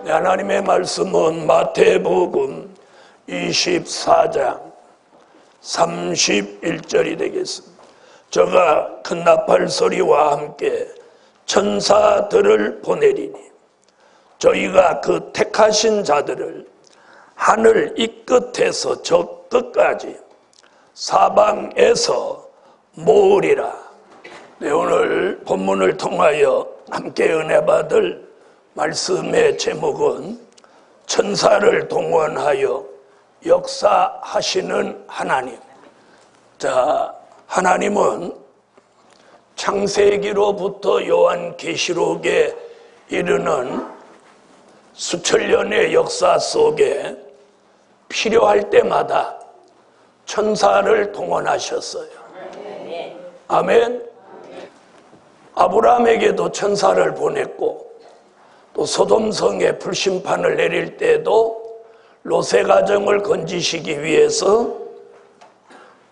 하나님의 말씀은 마태복음 24장 31절이 되겠습니다. 저가 큰 나팔 소리와 함께 천사들을 보내리니 저희가 그 택하신 자들을 하늘 이 끝에서 저 끝까지 사방에서 모으리라. 네, 오늘 본문을 통하여 함께 은혜 받을 말씀의 제목은 천사를 동원하여 역사하시는 하나님. 자, 하나님은 창세기로부터 요한계시록에 이르는 수천 년의 역사 속에 필요할 때마다 천사를 동원하셨어요. 아멘. 아브라함에게도 천사를 보냈고, 또 소돔성에 불심판을 내릴 때도 롯의 가정을 건지시기 위해서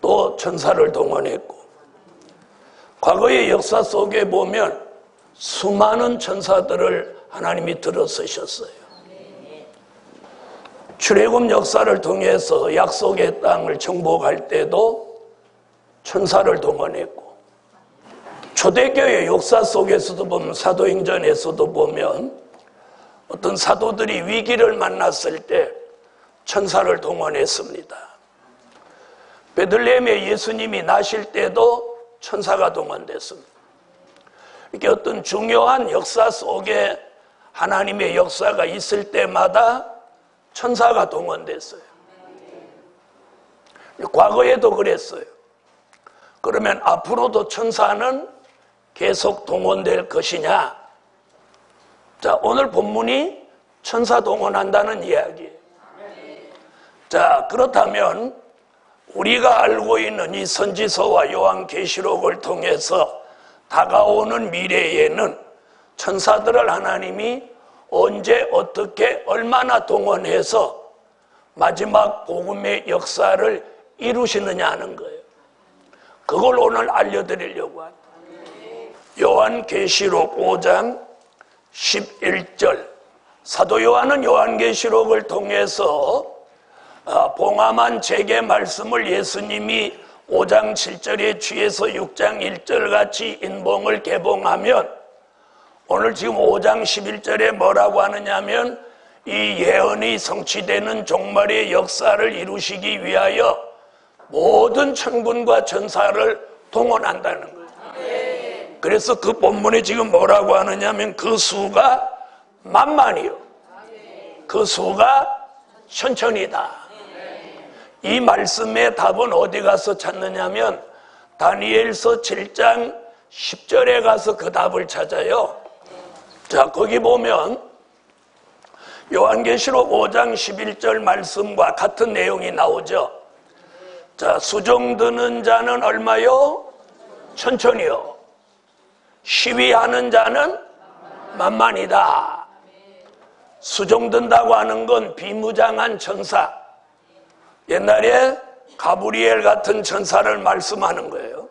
또 천사를 동원했고, 과거의 역사 속에 보면 수많은 천사들을 하나님이 들어 쓰셨어요. 출애굽 역사를 통해서 약속의 땅을 정복할 때도 천사를 동원했고, 초대교회 역사 속에서도 보면, 사도행전에서도 보면 어떤 사도들이 위기를 만났을 때 천사를 동원했습니다. 베들레헴에 예수님이 나실 때도 천사가 동원됐습니다. 이렇게 어떤 중요한 역사 속에 하나님의 역사가 있을 때마다 천사가 동원됐어요. 과거에도 그랬어요. 그러면 앞으로도 천사는 계속 동원될 것이냐? 자, 오늘 본문이 천사 동원한다는 이야기예요. 자, 그렇다면 우리가 알고 있는 이 선지서와 요한계시록을 통해서 다가오는 미래에는 천사들을 하나님이 언제, 어떻게, 얼마나 동원해서 마지막 복음의 역사를 이루시느냐 하는 거예요. 그걸 오늘 알려드리려고 합니다. 요한계시록 5장 11절. 사도 요한은 요한계시록을 통해서 봉함한 재계 말씀을 예수님이 5장 7절에 취해서 6장 1절 같이 인봉을 개봉하면, 오늘 지금 5장 11절에 뭐라고 하느냐면, 이 예언이 성취되는 종말의 역사를 이루시기 위하여 모든 천군과 천사를 동원한다는 거예요. 그래서 그 본문에 지금 뭐라고 하느냐면, 그 수가 만만이요, 그 수가 천천이다. 이 말씀의 답은 어디 가서 찾느냐면 다니엘서 7장 10절에 가서 그 답을 찾아요. 자, 거기 보면 요한계시록 5장 11절 말씀과 같은 내용이 나오죠. 자, 수종드는 자는 얼마요? 천천히요. 시위하는 자는 만만이다. 수종든다고 하는 건 비무장한 천사, 옛날에 가브리엘 같은 천사를 말씀하는 거예요.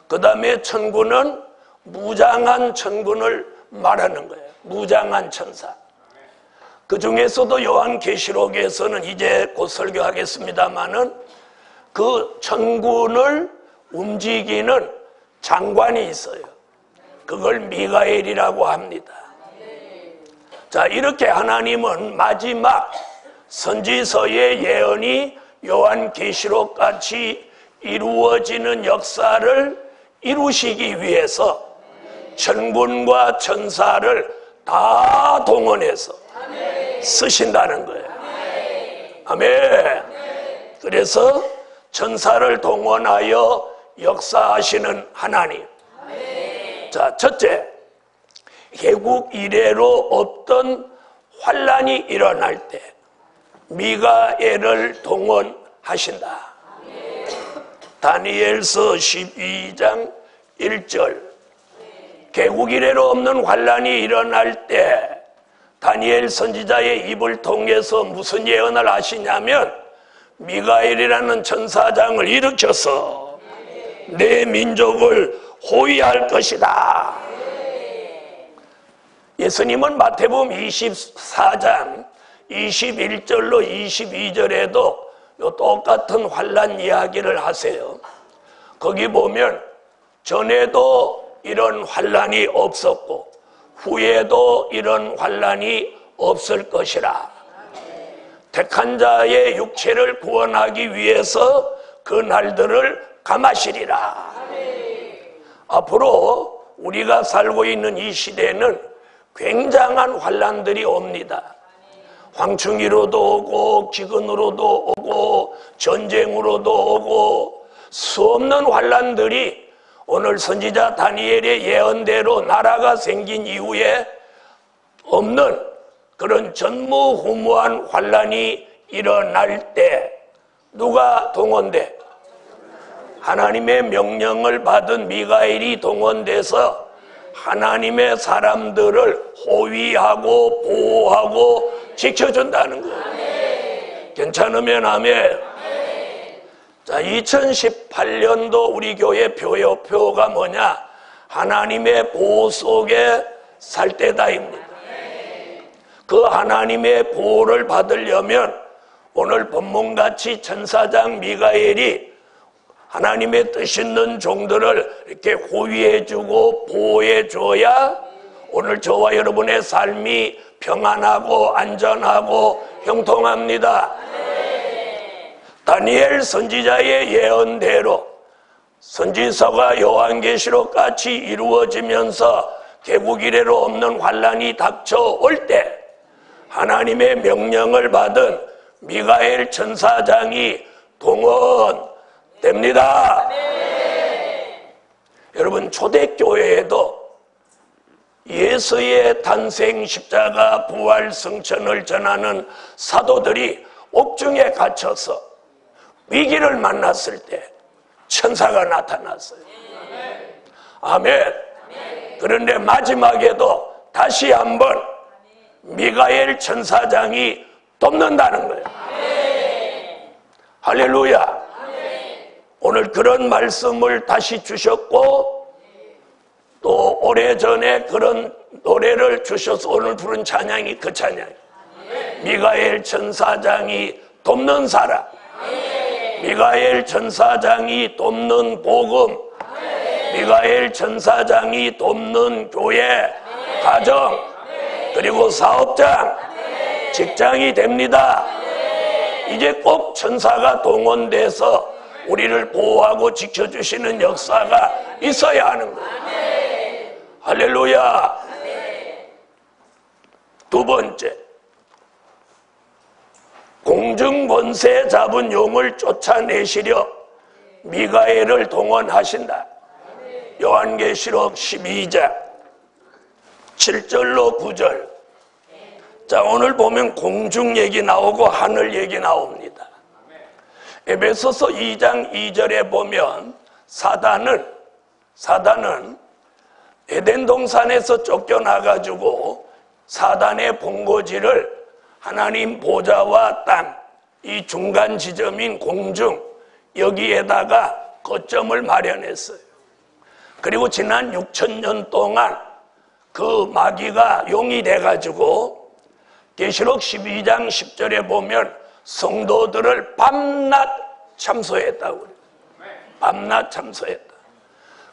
그 다음에 천군은 무장한 천군을 말하는 거예요. 무장한 천사. 그 중에서도 요한계시록에서는 이제 곧 설교하겠습니다마는 그 천군을 움직이는 장관이 있어요. 그걸 미가엘이라고 합니다. 자, 이렇게 하나님은 마지막 선지서의 예언이 요한계시록 같이 이루어지는 역사를 이루시기 위해서 천군과 천사를 다 동원해서 쓰신다는 거예요. 아멘. 그래서 천사를 동원하여 역사하시는 하나님. 자, 첫째, 개국 이래로 없던 환란이 일어날 때 미가엘을 동원하신다. 다니엘서 12장 1절. 개국 이래로 없는 환란이 일어날 때 다니엘 선지자의 입을 통해서 무슨 예언을 하시냐면, 미가엘이라는 천사장을 일으켜서 내 민족을 호위할 것이다. 예수님은 마태복음 24장 21절로 22절에도 똑같은 환난 이야기를 하세요. 거기 보면 전에도 이런 환난이 없었고 후에도 이런 환난이 없을 것이라. 택한 자의 육체를 구원하기 위해서 그 날들을 감하시리라. 앞으로 우리가 살고 있는 이 시대는 굉장한 환난들이 옵니다. 황충이로도 오고 기근으로도 오고 전쟁으로도 오고 수없는 환난들이 오늘 선지자 다니엘의 예언대로 나라가 생긴 이후에 없는 그런 전무후무한 환난이 일어날 때 누가 동원돼? 하나님의 명령을 받은 미가엘이 동원돼서 하나님의 사람들을 호위하고 보호하고 지켜준다는 거예요. 괜찮으면 아멘. 자, 2018년도 우리 교회 표가 뭐냐? 하나님의 보호 속에 살 때다입니다. 그 하나님의 보호를 받으려면 오늘 본문같이 천사장 미가엘이 하나님의 뜻 있는 종들을 이렇게 호위해주고 보호해줘야 오늘 저와 여러분의 삶이 평안하고 안전하고 형통합니다. 다니엘 선지자의 예언대로 선지서가 요한계시록 같이 이루어지면서 개국 이래로 없는 환난이 닥쳐올 때 하나님의 명령을 받은 미가엘 천사장이 동원됩니다. 여러분, 초대교회에도 예수의 탄생, 십자가, 부활, 승천을 전하는 사도들이 옥중에 갇혀서 위기를 만났을 때 천사가 나타났어요. 아멘. 그런데 마지막에도 다시 한번 미가엘 천사장이 돕는다는 거예요. 할렐루야. 오늘 그런 말씀을 다시 주셨고 또 오래전에 그런 노래를 주셔서 오늘 부른 찬양이 그 찬양이에요. 미가엘 천사장이 돕는 사람, 미가엘 천사장이 돕는 복음, 미가엘 천사장이 돕는 교회, 가정, 그리고 사업장, 직장이 됩니다. 이제 꼭 천사가 동원돼서 우리를 보호하고 지켜주시는 역사가 있어야 하는 거예요. 할렐루야. 두 번째, 공중권세 잡은 용을 쫓아내시려 미가엘을 동원하신다. 요한계시록 12장 7절로 9절. 자, 오늘 보면 공중 얘기 나오고 하늘 얘기 나옵니다. 에베소서 2장 2절에 보면 사단은 에덴 동산에서 쫓겨나가지고 사단의 본거지를 하나님 보좌와 땅, 이 중간 지점인 공중, 여기에다가 거점을 마련했어요. 그리고 지난 6,000년 동안 그 마귀가 용이 돼가지고 계시록 12장 10절에 보면 성도들을 밤낮 참소했다고 그래요. 밤낮 참소했다.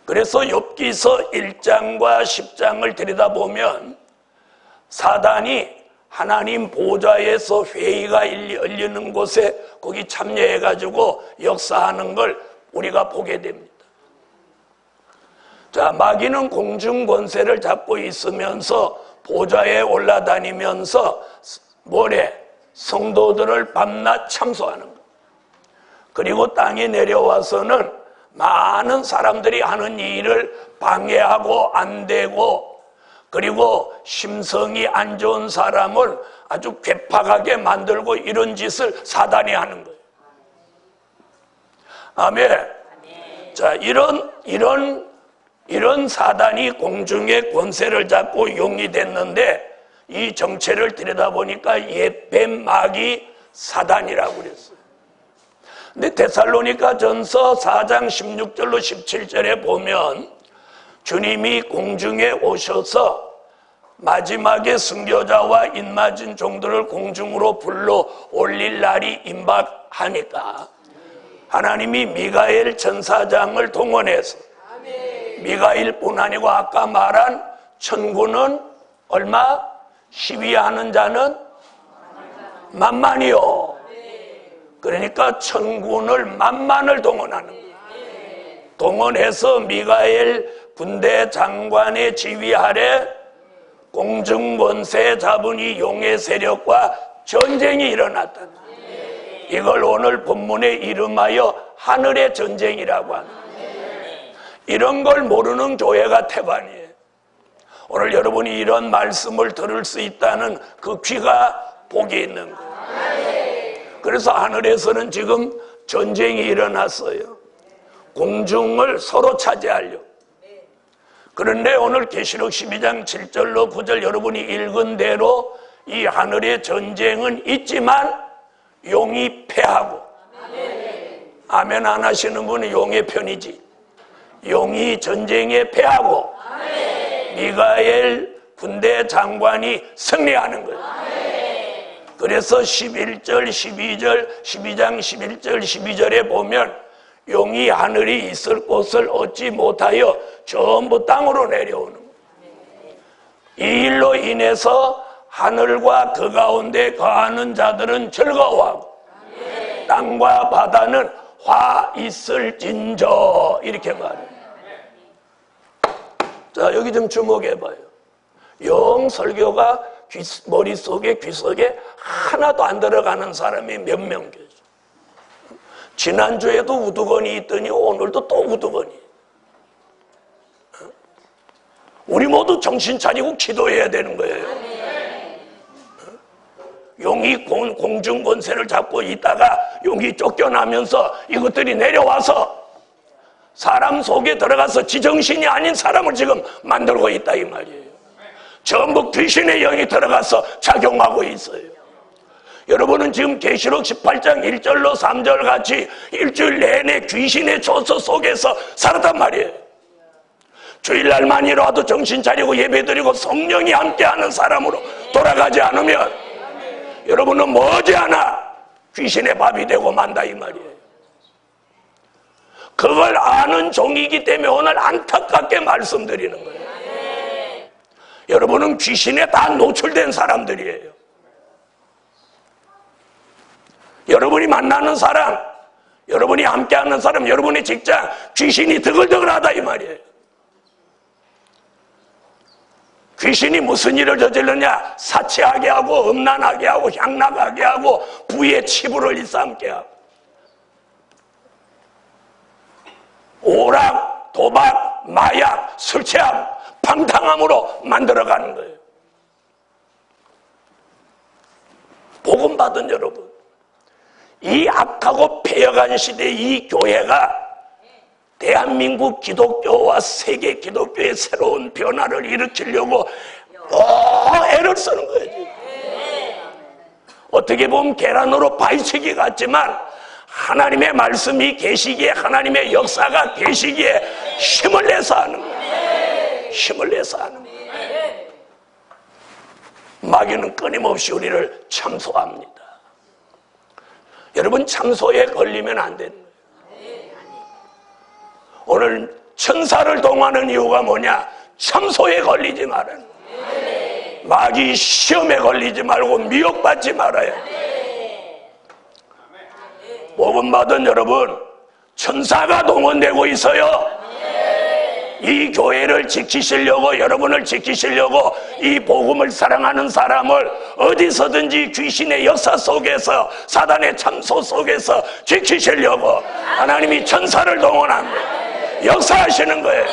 그래서 욥기서 1장과 10장을 들여다보면 사단이 하나님 보좌에서 회의가 열리는 곳에 거기 참여해가지고 역사하는 걸 우리가 보게 됩니다. 자, 마귀는 공중 권세를 잡고 있으면서 보좌에 올라다니면서 성도들을 밤낮 참소하는 것. 그리고 땅에 내려와서는 많은 사람들이 하는 일을 방해하고 안 되고, 그리고 심성이 안 좋은 사람을 아주 괴팍하게 만들고 이런 짓을 사단이 하는 거예요. 아멘. 자, 이런 사단이 공중의 권세를 잡고 용이 됐는데 이 정체를 들여다보니까 옛뱀 마귀 사단이라고 그랬어요. 근데 데살로니가 전서 4장 16절로 17절에 보면 주님이 공중에 오셔서 마지막에 순교자와 인맞은 종들을 공중으로 불러 올릴 날이 임박하니까 하나님이 미가엘 천사장을 동원해서 미가엘뿐 아니고 아까 말한 천군은 얼마? 시위하는 자는 만만이요. 그러니까 천군을 만만을 동원하는 거예요. 동원해서 미가엘 군대 장관의 지휘 아래 공중권세 잡은 이 용의 세력과 전쟁이 일어났다. 이걸 오늘 본문에 이름하여 하늘의 전쟁이라고 합니다. 이런 걸 모르는 교회가 태반이에요. 오늘 여러분이 이런 말씀을 들을 수 있다는 그 귀가 복이 있는 거예요. 그래서 하늘에서는 지금 전쟁이 일어났어요. 공중을 서로 차지하려고. 그런데 오늘 계시록 12장 7절로 9절 여러분이 읽은 대로 이 하늘의 전쟁은 있지만 용이 패하고, 아멘 안 하시는 분은 용의 편이지. 용이 전쟁에 패하고 미가엘 군대 장관이 승리하는 거예요. 그래서 11절, 12절, 12장 11절, 12절에 보면 용이 하늘이 있을 곳을 얻지 못하여 전부 땅으로 내려오는 거예요. 이 일로 인해서 하늘과 그 가운데 거하는 자들은 즐거워하고 땅과 바다는 화 있을진저 이렇게 말해요. 자, 여기 좀 주목해봐요. 영 설교가 머릿속에 귀속에 하나도 안 들어가는 사람이 몇 명 계셔. 지난주에도 우두건이 있더니 오늘도 또 우두건이. 우리 모두 정신 차리고 기도해야 되는 거예요. 용이 공중 권세를 잡고 있다가 용이 쫓겨나면서 이것들이 내려와서 사람 속에 들어가서 지정신이 아닌 사람을 지금 만들고 있다 이 말이에요. 전부 귀신의 영이 들어가서 작용하고 있어요. 여러분은 지금 계시록 18장 1절로 3절 같이 일주일 내내 귀신의 조서 속에서 살았단 말이에요. 주일날만이라도 정신 차리고 예배드리고 성령이 함께하는 사람으로 돌아가지 않으면 여러분은 머지않아 귀신의 밥이 되고 만다 이 말이에요. 그걸 아는 종이기 때문에 오늘 안타깝게 말씀드리는 거예요. 여러분은 귀신에 다 노출된 사람들이에요. 여러분이 만나는 사람, 여러분이 함께하는 사람, 여러분의 직장, 귀신이 드글드글하다 이 말이에요. 귀신이 무슨 일을 저질렀냐? 사치하게 하고 음란하게 하고 향락하게 하고 부의 치부를 일삼게 하고 오락, 도박, 마약, 술 취함, 방탕함으로 만들어가는 거예요. 복음 받은 여러분, 이 악하고 폐역한 시대의 이 교회가 대한민국 기독교와 세계 기독교의 새로운 변화를 일으키려고 애를 쓰는 거예요. 어떻게 보면 계란으로 바위치기 같지만 하나님의 말씀이 계시기에, 하나님의 역사가 계시기에 힘을 내서 하는 거예요. 힘을 내서 하는 거예요. 마귀는 끊임없이 우리를 참소합니다. 여러분, 참소에 걸리면 안 되는 거예요. 오늘 천사를 동하는 이유가 뭐냐? 참소에 걸리지 말아요. 마귀 시험에 걸리지 말고 미혹받지 말아요. 복음 받은 여러분, 천사가 동원되고 있어요. 이 교회를 지키시려고, 여러분을 지키시려고 이 복음을 사랑하는 사람을 어디서든지 귀신의 역사 속에서, 사단의 참소 속에서 지키시려고 하나님이 천사를 동원합니다. 역사하시는 거예요.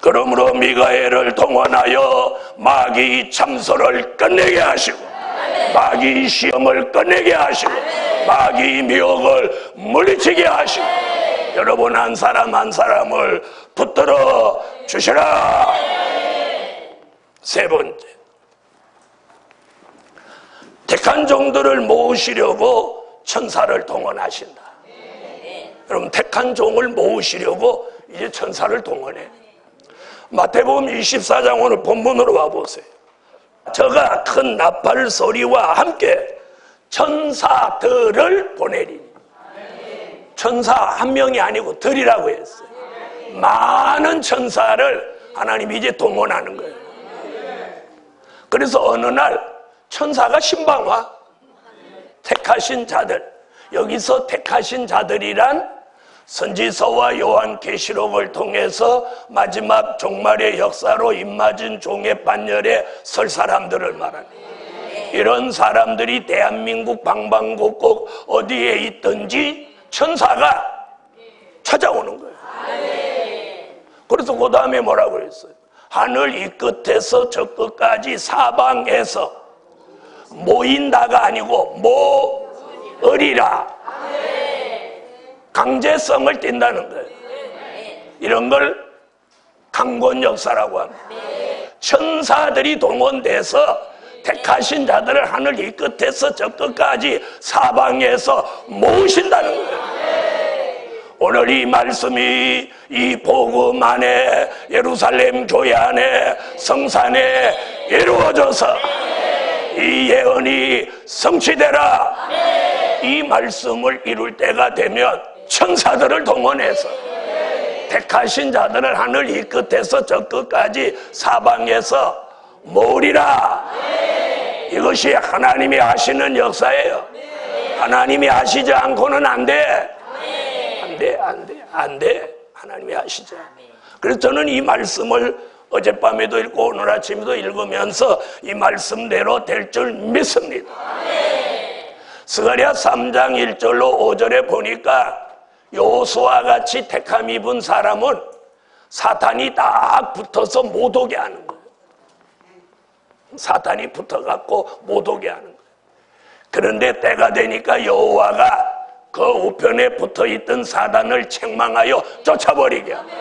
그러므로 미가엘을 동원하여 마귀 참소를 끝내게 하시고, 마귀 시험을 끝내게 하시고, 마귀 미혹을 물리치게 하시고, 여러분 한 사람 한 사람을 붙들어 주시라. 세 번째, 택한 종들을 모으시려고 천사를 동원하신다. 여러분, 택한 종을 모으시려고 이제 천사를 동원해. 마태복음 24장 오늘 본문으로 와보세요. 저가 큰 나팔 소리와 함께 천사들을 보내리니. 천사 한 명이 아니고 들이라고 했어요. 많은 천사를 하나님이 이제 동원하는 거예요. 그래서 어느 날 천사가 신방와 택하신 자들, 여기서 택하신 자들이란 선지서와 요한계시록을 통해서 마지막 종말의 역사로 입맞은 종의 반열에 설 사람들을 말하는, 이런 사람들이 대한민국 방방곡곡 어디에 있든지 천사가 찾아오는 거예요. 그래서 그 다음에 뭐라고 그랬어요? 하늘 이 끝에서 저 끝까지 사방에서 모인다가 아니고 모으리라. 강제성을 띈다는 거예요. 이런 걸 강권 역사라고 합니다. 천사들이 동원돼서 택하신 자들을 하늘 이 끝에서 저 끝까지 사방에서 모으신다는 거예요. 오늘 이 말씀이 이 복음 안에 예루살렘 교회 안에 성산에 이루어져서 이 예언이 성취되라. 이 말씀을 이룰 때가 되면 천사들을 동원해서 택하신 자들을 하늘 이 끝에서 저 끝까지 사방에서 모으리라. 이것이 하나님이 하시는 역사예요. 하나님이 하시지 않고는 안 돼. 안 돼. 하나님이 하시죠. 그래서 저는 이 말씀을 어젯밤에도 읽고 오늘 아침에도 읽으면서 이 말씀대로 될 줄 믿습니다. 스가랴 3장 1절로 5절에 보니까 여호수아와 같이 택함 입은 사람은 사탄이 딱 붙어서 못 오게 하는 거예요. 사탄이 붙어갖고 못 오게 하는 거예요. 그런데 때가 되니까 여호와가 그 우편에 붙어있던 사단을 책망하여 쫓아버리게 합니다.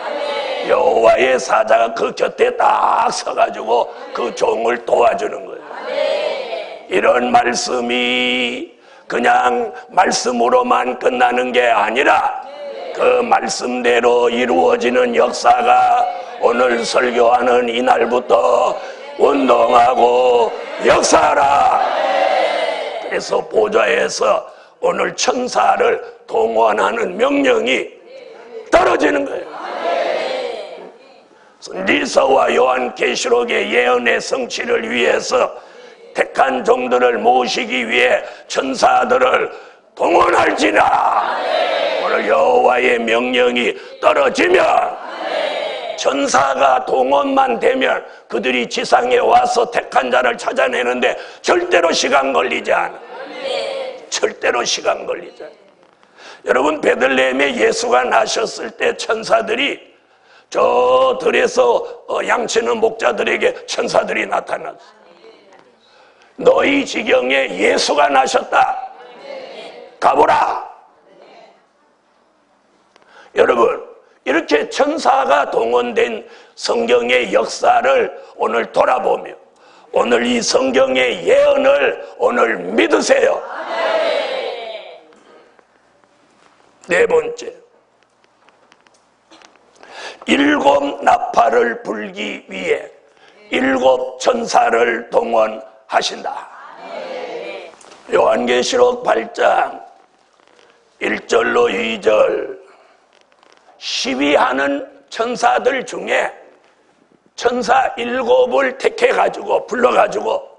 여호와의 사자가 그 곁에 딱 서가지고 그 종을 도와주는 거예요. 이런 말씀이 그냥 말씀으로만 끝나는 게 아니라 그 말씀대로 이루어지는 역사가 오늘 설교하는 이날부터 운동하고 역사하라. 그래서 보좌에서 오늘 천사를 동원하는 명령이 떨어지는 거예요. 선지서와 요한계시록의 예언의 성취를 위해서 택한 종들을 모시기 위해 천사들을 동원할지라. 오늘 여호와의 명령이 떨어지면 천사가 동원만 되면 그들이 지상에 와서 택한 자를 찾아내는데 절대로 시간 걸리지 않아. 절대로 시간 걸리지 않아. 여러분, 베들레헴에 예수가 나셨을 때 천사들이 저 들에서 양치는 목자들에게 천사들이 나타났어. 너희 지경에 예수가 나셨다. 가보라. 여러분, 이렇게 천사가 동원된 성경의 역사를 오늘 돌아보며 오늘 이 성경의 예언을 오늘 믿으세요. 네 번째, 7 나팔을 불기 위해 7 천사를 동원하신다. 요한계시록 8장 1절로 2절 시위하는 천사들 중에 천사 7을 택해가지고 불러가지고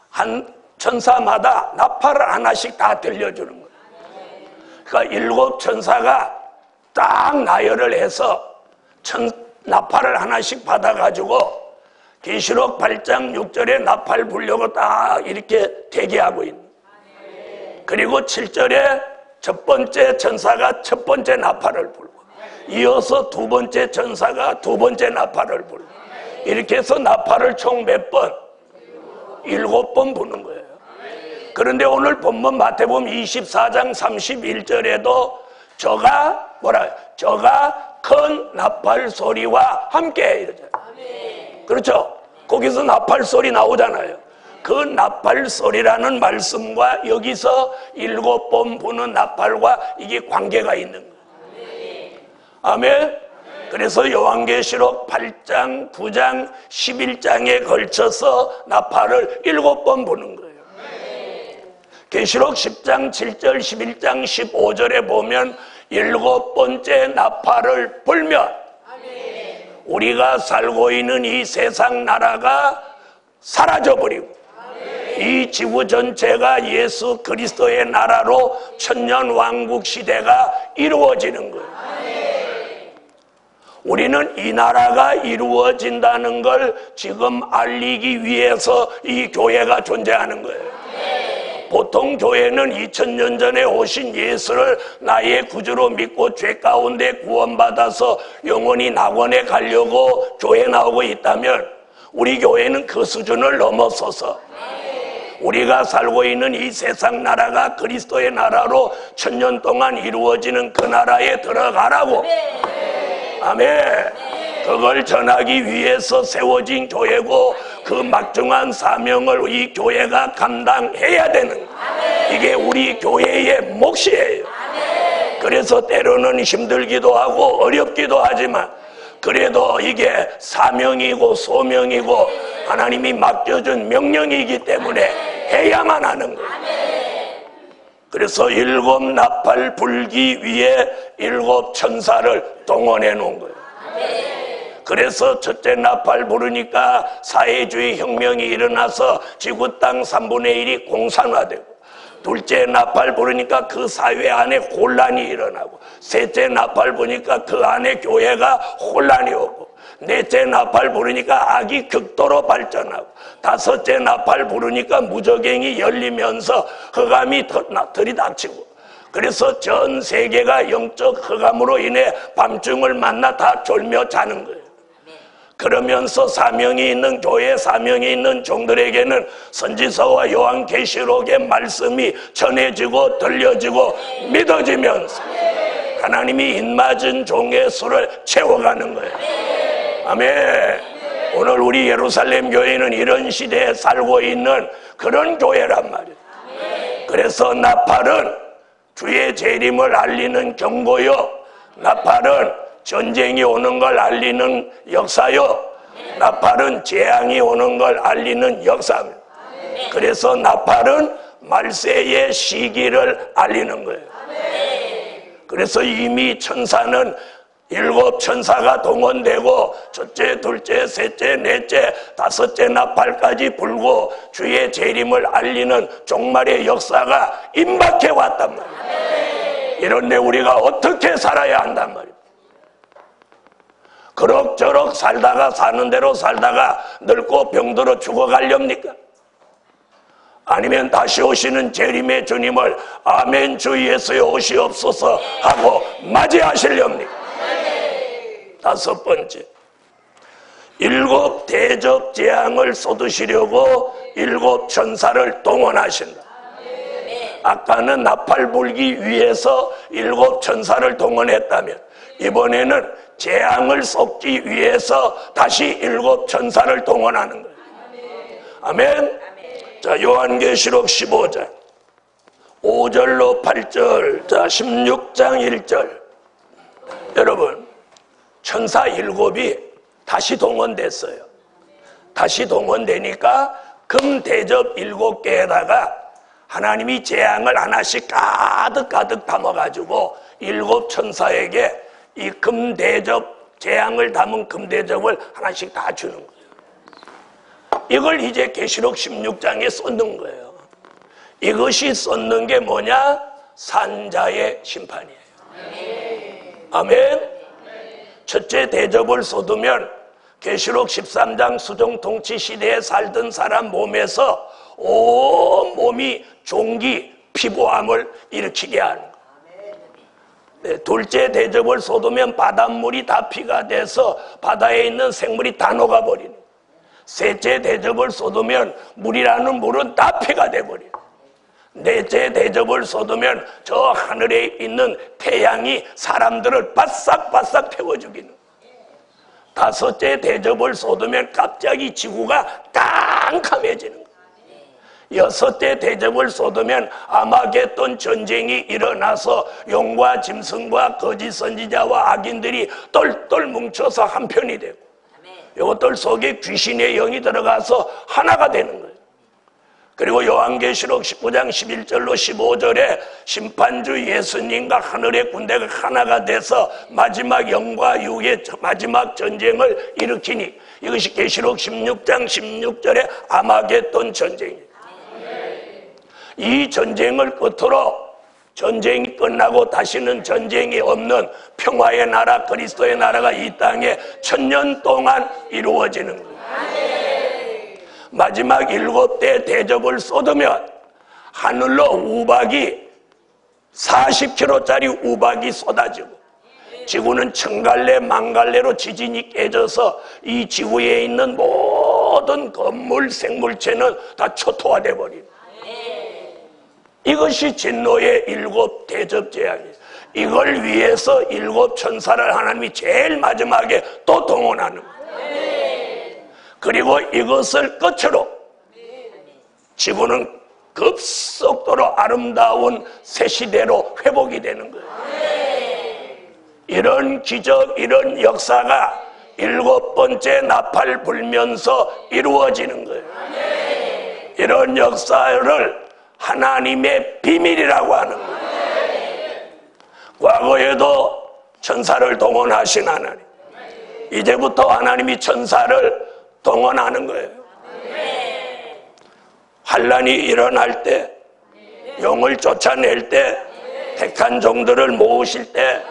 한 천사마다 나팔을 하나씩 다 들려주는 거예요. 그러니까 7 천사가 딱 나열을 해서 나팔을 하나씩 받아가지고 계시록 8장 6절에 나팔 불려고 딱 이렇게 대기하고 있는. 그리고 7절에 첫 번째 천사가 첫 번째 나팔을 불고 이어서 두 번째 천사가 두 번째 나팔을 불고 이렇게 해서 나팔을 총 몇 번? 7번 부는 거예요. 그런데 오늘 본문 마태복음 24장 31절에도 저가 큰 나팔 소리와 함께 이러잖아요. 그렇죠? 거기서 나팔 소리 나오잖아요. 그 나팔 소리라는 말씀과 여기서 7번 부는 나팔과 이게 관계가 있는 거예요. 아멘. 그래서 요한계시록 8장, 9장, 11장에 걸쳐서 나팔을 7번 부는 거예요. 계시록 10장, 7절, 11장, 15절에 보면 7번째 나팔을 불면 우리가 살고 있는 이 세상 나라가 사라져버리고 이 지구 전체가 예수 그리스도의 나라로 천년왕국 시대가 이루어지는 거예요. 우리는 이 나라가 이루어진다는 걸 지금 알리기 위해서 이 교회가 존재하는 거예요. 보통 교회는 2000년 전에 오신 예수를 나의 구주로 믿고 죄 가운데 구원받아서 영원히 낙원에 가려고 교회 나오고 있다면 우리 교회는 그 수준을 넘어서서 우리가 살고 있는 이 세상 나라가 그리스도의 나라로 천년 동안 이루어지는 그 나라에 들어가라고. 아멘. 그걸 전하기 위해서 세워진 교회고 그 막중한 사명을 이 교회가 감당해야 되는 거예요. 이게 우리 교회의 몫이에요. 그래서 때로는 힘들기도 하고 어렵기도 하지만 그래도 이게 사명이고 소명이고 하나님이 맡겨준 명령이기 때문에 해야만 하는 거예요. 그래서 7 나팔 불기 위해 7 천사를 동원해 놓은 거예요. 그래서 첫째 나팔 부르니까 사회주의 혁명이 일어나서 지구 땅 3분의 1이 공산화되고, 둘째 나팔 부르니까 그 사회 안에 혼란이 일어나고, 셋째 나팔 부르니까 그 안에 교회가 혼란이 오고, 넷째 나팔 부르니까 악이 극도로 발전하고, 다섯째 나팔 부르니까 무저갱이 열리면서 흑암이 들이닥치고, 그래서 전 세계가 영적 흑암으로 인해 밤중을 만나 다 졸며 자는 거예요. 그러면서 사명이 있는 교회, 사명이 있는 종들에게는 선지서와 요한계시록의 말씀이 전해지고 들려지고 믿어지면서 하나님이 입맞은 종의 수를 채워가는 거예요. 아멘. 오늘 우리 예루살렘 교회는 이런 시대에 살고 있는 그런 교회란 말이에요. 그래서 나팔은 주의 재림을 알리는 경고요, 나팔은 전쟁이 오는 걸 알리는 역사요, 나팔은 재앙이 오는 걸 알리는 역사입니다. 그래서 나팔은 말세의 시기를 알리는 거예요. 그래서 이미 천사는 7 천사가 동원되고 첫째, 둘째, 셋째, 넷째, 다섯째 나팔까지 불고 주의 재림을 알리는 종말의 역사가 임박해 왔단 말이에요. 이런데 우리가 어떻게 살아야 한단 말이에요. 그럭저럭 살다가 사는 대로 살다가 늙고 병들어 죽어가렵니까? 아니면 다시 오시는 재림의 주님을 아멘 주 예수의 오시옵소서 하고 맞이하시렵니까? 다섯 번째, 7 대접 재앙을 쏟으시려고 7 천사를 동원하신다. 아까는 나팔 불기 위해서 7 천사를 동원했다면 이번에는 재앙을 쏟기 위해서 다시 7 천사를 동원하는 거예요. 아멘. 자, 요한계시록 15장 5절로 8절, 자 16장 1절. 여러분, 천사 7이 다시 동원됐어요. 다시 동원되니까 금 대접 7개에다가 하나님이 재앙을 하나씩 가득 담아가지고 7 천사에게 이 금대접, 재앙을 담은 금대접을 하나씩 다 주는 거예요. 이걸 이제 계시록 16장에 쏟는 거예요. 이것이 쏟는 게 뭐냐? 산자의 심판이에요. 아멘. 첫째 대접을 쏟으면 계시록 13장 수정통치 시대에 살던 사람 몸에서 온 몸이 종기, 피부암을 일으키게 하는 거예요. 네, 둘째 대접을 쏟으면 바닷물이 다 피가 돼서 바다에 있는 생물이 다 녹아버리는 거예요. 셋째 대접을 쏟으면 물이라는 물은 다 피가 돼버리는 거예요. 넷째 대접을 쏟으면 저 하늘에 있는 태양이 사람들을 바싹바싹 태워 죽이는 거예요. 다섯째 대접을 쏟으면 갑자기 지구가 깜깜해지는 거예요. 6대 대접을 쏟으면 아마겟돈 전쟁이 일어나서 용과 짐승과 거짓 선지자와 악인들이 똘똘 뭉쳐서 한편이 되고, 이것들 속에 귀신의 영이 들어가서 하나가 되는 거예요. 그리고 요한계시록 19장 11절로 15절에 심판주 예수님과 하늘의 군대가 하나가 돼서 마지막 영과 육의 마지막 전쟁을 일으키니, 이것이 계시록 16장 16절의 아마겟돈 전쟁이에요. 이 전쟁을 끝으로 전쟁이 끝나고 다시는 전쟁이 없는 평화의 나라, 그리스도의 나라가 이 땅에 1000년 동안 이루어지는 거예요. 마지막 7대 대접을 쏟으면 하늘로 우박이 40km짜리 우박이 쏟아지고, 지구는 천갈래 만갈래로 지진이 깨져서 이 지구에 있는 모든 건물 생물체는 다 초토화돼 버립니다. 이것이 진노의 7 대접 재앙이에요. 이걸 위해서 7 천사를 하나님이 제일 마지막에 또 동원하는 거예요. 그리고 이것을 끝으로 지구는 급속도로 아름다운 새 시대로 회복이 되는 거예요. 이런 기적, 이런 역사가 7번째 나팔 불면서 이루어지는 거예요. 이런 역사를 하나님의 비밀이라고 하는 거예요. 과거에도 천사를 동원하신 하나님, 이제부터 하나님이 천사를 동원하는 거예요. 환난이 일어날 때, 영을 쫓아낼 때, 택한 종들을 모으실 때,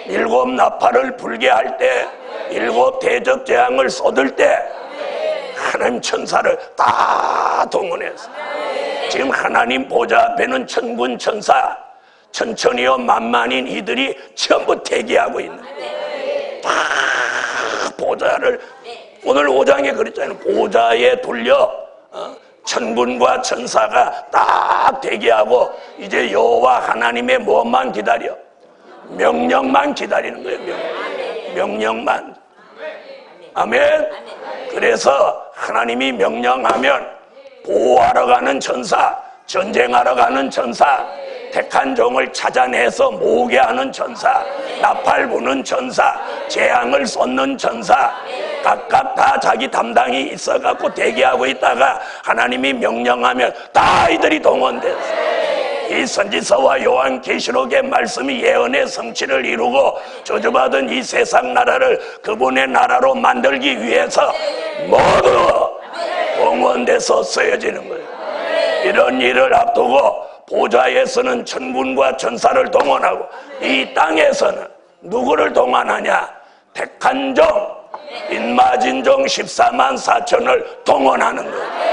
7 나팔을 불게 할 때, 7 대접 재앙을 쏟을 때 하나님 천사를 다 동원해서, 지금 하나님 보좌 앞에는 천군 천사, 천천히요 만만인 이들이 전부 대기하고 있는 거예요. 다 보좌를, 오늘 5장에 그랬잖아요. 보좌에 돌려 천군과 천사가 딱 대기하고, 이제 여호와 하나님의 뭐만 기다려? 명령만 기다리는 거예요. 명령만. 아멘. 그래서 하나님이 명령하면 보호하러 가는 천사, 전쟁하러 가는 천사, 택한 종을 찾아내서 모으게 하는 천사, 나팔 부는 천사, 재앙을 쏟는 천사, 각각 다 자기 담당이 있어갖고 대기하고 있다가 하나님이 명령하면 다 이들이 동원돼서 이 선지서와 요한계시록의 말씀이 예언의 성취를 이루고 저주받은 이 세상 나라를 그분의 나라로 만들기 위해서 모두 동원돼서 쓰여지는 거예요. 이런 일을 앞두고 보좌에서는 천군과 천사를 동원하고, 이 땅에서는 누구를 동원하냐? 택한 종, 인마진종 14만 4천을 동원하는 거예요.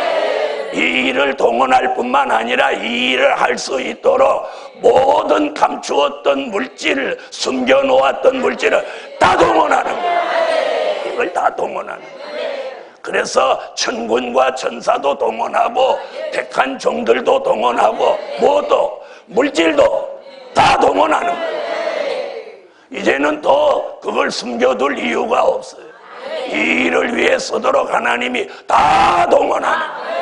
이 일을 동원할 뿐만 아니라 이 일을 할 수 있도록 모든 감추었던 물질을, 숨겨놓았던 물질을 다 동원하는 거예요. 이걸 다 동원하는 거예요. 그래서 천군과 천사도 동원하고 택한 종들도 동원하고 모두 물질도 다 동원하는 거예요. 이제는 더 그걸 숨겨둘 이유가 없어요. 이 일을 위해 쓰도록 하나님이 다 동원하는 거예요.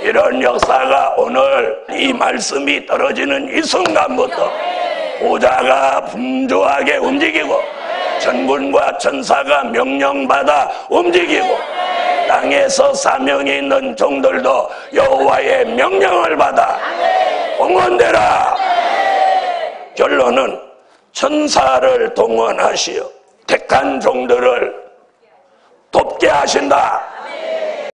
이런 역사가 오늘 이 말씀이 떨어지는 이 순간부터 보좌가 분주하게 움직이고 천군과 천사가 명령받아 움직이고 땅에서 사명이 있는 종들도 여호와의 명령을 받아 동원되라. 결론은 천사를 동원하시어 택한 종들을 돕게 하신다.